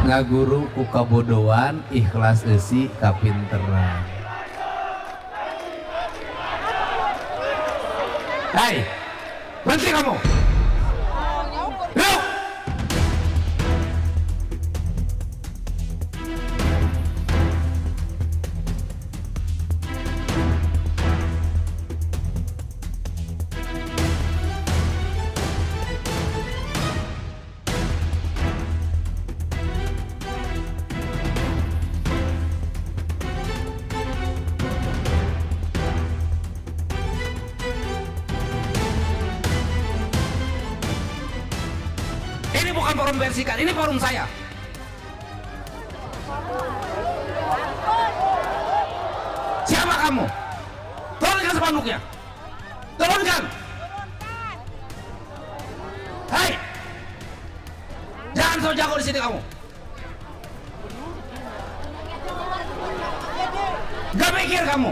ngaguru ku kabodohan, ikhlas eusi kapinteran. Hai, berhenti kamu. Yuk. Ini bukan forum bersihkan, ini forum saya. Siapa kamu? Turunkan spanduknya. Turunkan. Hai, jangan so jago di sini kamu. Gak mikir kamu.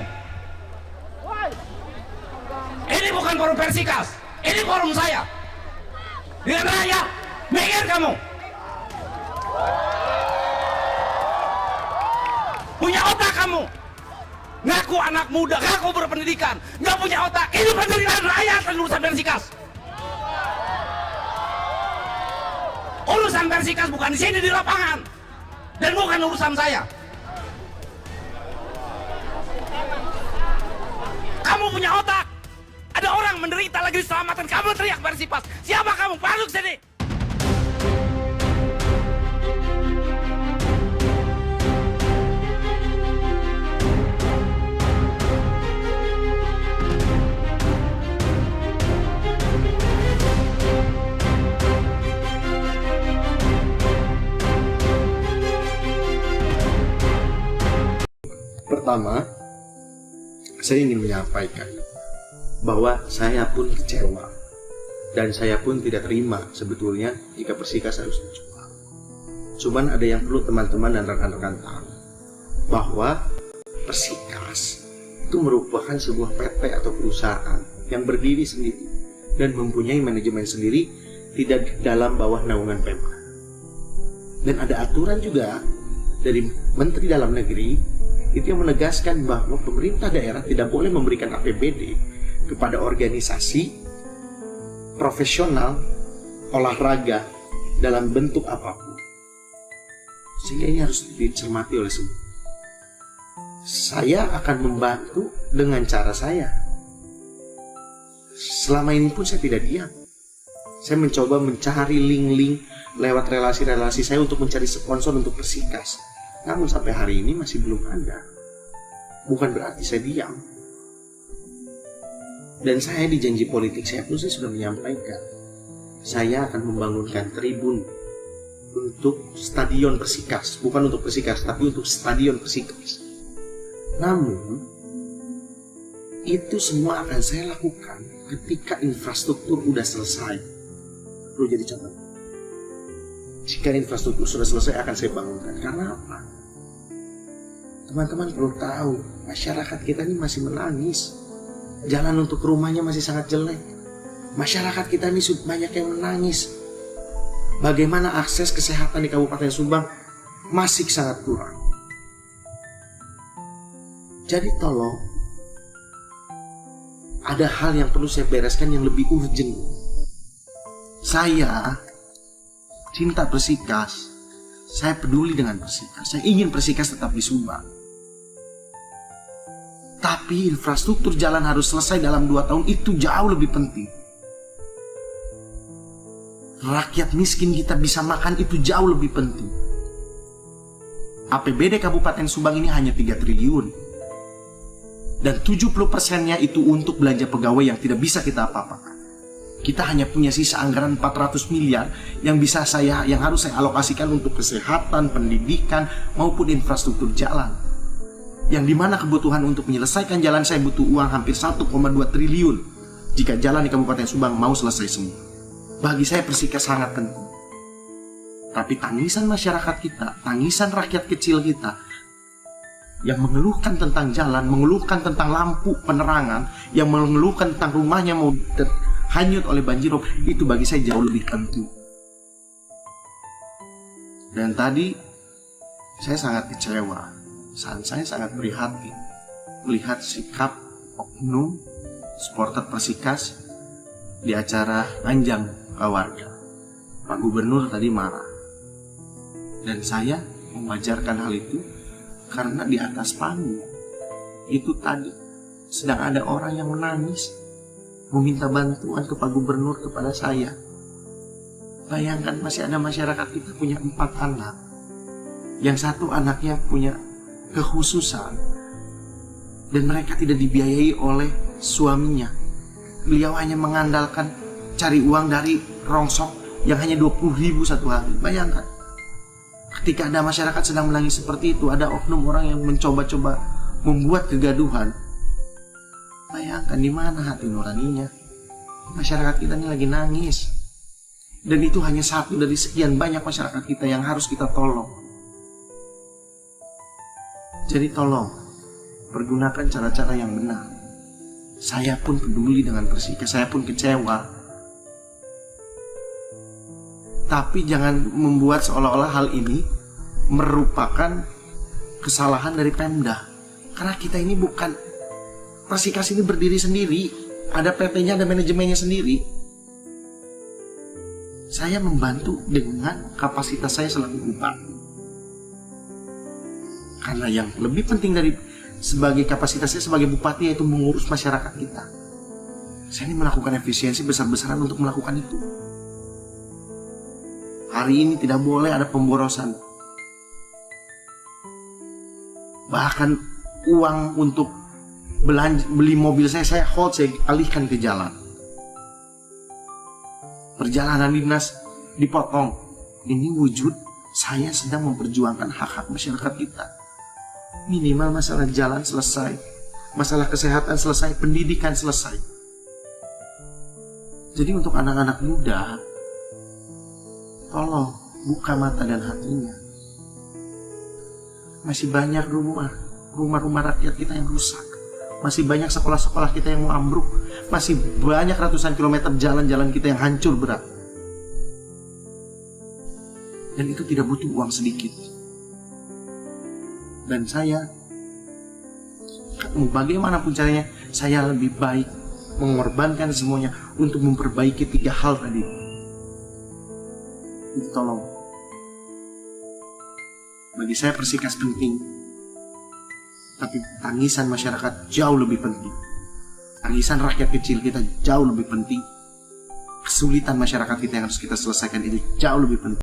Ini bukan forum Persikas, ini forum saya. Dengan rakyat. Mikir kamu. Punya otak kamu. Ngaku anak muda, ngaku berpendidikan, nggak punya otak. Ini penderitaan rakyat dan urusan Persikas. Urusan Persikas bukan di sini di lapangan. Dan bukan urusan saya. Kamu punya otak. Ada orang menderita lagi diselamatkan. Kamu teriak Persipas. Siapa kamu? Masuk sini. Pertama, saya ingin menyampaikan bahwa saya pun kecewa dan saya pun tidak terima sebetulnya jika Persikas harus dijual. Cuman ada yang perlu teman-teman dan rekan-rekan tahu bahwa Persikas itu merupakan sebuah PT atau perusahaan yang berdiri sendiri dan mempunyai manajemen sendiri, tidak dalam bawah naungan Pemda. Dan ada aturan juga dari Menteri Dalam Negeri itu yang menegaskan bahwa pemerintah daerah tidak boleh memberikan APBD kepada organisasi profesional olahraga dalam bentuk apapun. Sehingga ini harus dicermati oleh semua. Saya akan membantu dengan cara saya. Selama ini pun saya tidak diam. Saya mencoba mencari link-link lewat relasi-relasi saya untuk mencari sponsor untuk Persikas. Namun sampai hari ini masih belum ada. Bukan berarti saya diam. Dan saya di janji politik saya pun saya sudah menyampaikan, saya akan membangunkan tribun untuk stadion Persikas. Bukan untuk Persikas, tapi untuk stadion Persikas. Namun itu semua akan saya lakukan ketika infrastruktur udah selesai. Perlu jadi contoh. Jika infrastruktur sudah selesai akan saya bangunkan. Karena apa? Teman-teman perlu tahu, masyarakat kita ini masih menangis. Jalan untuk rumahnya masih sangat jelek. Masyarakat kita ini banyak yang menangis. Bagaimana akses kesehatan di Kabupaten Subang masih sangat kurang. Jadi tolong, ada hal yang perlu saya bereskan yang lebih urgent. Saya cinta Persikas. Saya peduli dengan Persikas. Saya ingin Persikas tetap di Subang. Tapi infrastruktur jalan harus selesai dalam 2 tahun, itu jauh lebih penting. Rakyat miskin kita bisa makan, itu jauh lebih penting. APBD Kabupaten Subang ini hanya 3 triliun. Dan 70%-nya itu untuk belanja pegawai yang tidak bisa kita apa-apakan. Kita hanya punya sisa anggaran 400 miliar yang harus saya alokasikan untuk kesehatan, pendidikan, maupun infrastruktur jalan. Yang dimana kebutuhan untuk menyelesaikan jalan saya butuh uang hampir 1,2 triliun jika jalan di Kabupaten Subang mau selesai semua. Bagi saya Persikas sangat penting. Tapi tangisan masyarakat kita, tangisan rakyat kecil kita yang mengeluhkan tentang jalan, mengeluhkan tentang lampu penerangan, yang mengeluhkan tentang rumahnya mau hanyut oleh banjirop, itu bagi saya jauh lebih penting. Dan tadi saya sangat kecewa, saya sangat prihatin melihat sikap oknum supporter Persikas di acara Anjang Warga. Pak Gubernur tadi marah, dan saya mewajarkan hal itu karena di atas panggung itu tadi sedang ada orang yang menangis meminta bantuan ke Pak Gubernur kepada saya. Bayangkan, masih ada masyarakat kita punya 4 anak, yang satu anaknya punya kekhususan dan mereka tidak dibiayai oleh suaminya. Beliau hanya mengandalkan cari uang dari rongsok yang hanya 20.000 satu hari. Bayangkan, ketika ada masyarakat sedang menangis seperti itu, ada oknum orang yang mencoba-coba membuat kegaduhan. Bayangkan di mana hati nuraninya. Masyarakat kita ini lagi nangis. Dan itu hanya satu dari sekian banyak masyarakat kita yang harus kita tolong. Jadi tolong, pergunakan cara-cara yang benar. Saya pun peduli dengan Persikas, saya pun kecewa. Tapi jangan membuat seolah-olah hal ini merupakan kesalahan dari Pemda. Karena kita ini bukan, Persikas ini berdiri sendiri, ada PT-nya, ada manajemennya sendiri. Saya membantu dengan kapasitas saya selaku bupati. Karena yang lebih penting dari sebagai kapasitasnya sebagai bupati yaitu mengurus masyarakat kita. Saya ini melakukan efisiensi besar-besaran untuk melakukan itu. Hari ini tidak boleh ada pemborosan. Bahkan uang untuk beli mobil saya hold, saya alihkan ke jalan. Perjalanan dinas dipotong. Ini wujud saya sedang memperjuangkan hak-hak masyarakat kita. Minimal masalah jalan selesai, masalah kesehatan selesai, pendidikan selesai. Jadi untuk anak-anak muda, tolong buka mata dan hatinya. Masih banyak rumah-rumah rakyat kita yang rusak. Masih banyak sekolah-sekolah kita yang mau ambruk. Masih banyak ratusan kilometer jalan-jalan kita yang hancur berat. Dan itu tidak butuh uang sedikit. Dan saya, bagaimanapun caranya, saya lebih baik mengorbankan semuanya untuk memperbaiki 3 hal tadi. Itu tolong. Bagi saya Persikas penting. Tapi tangisan masyarakat jauh lebih penting. Tangisan rakyat kecil kita jauh lebih penting. Kesulitan masyarakat kita yang harus kita selesaikan ini jauh lebih penting.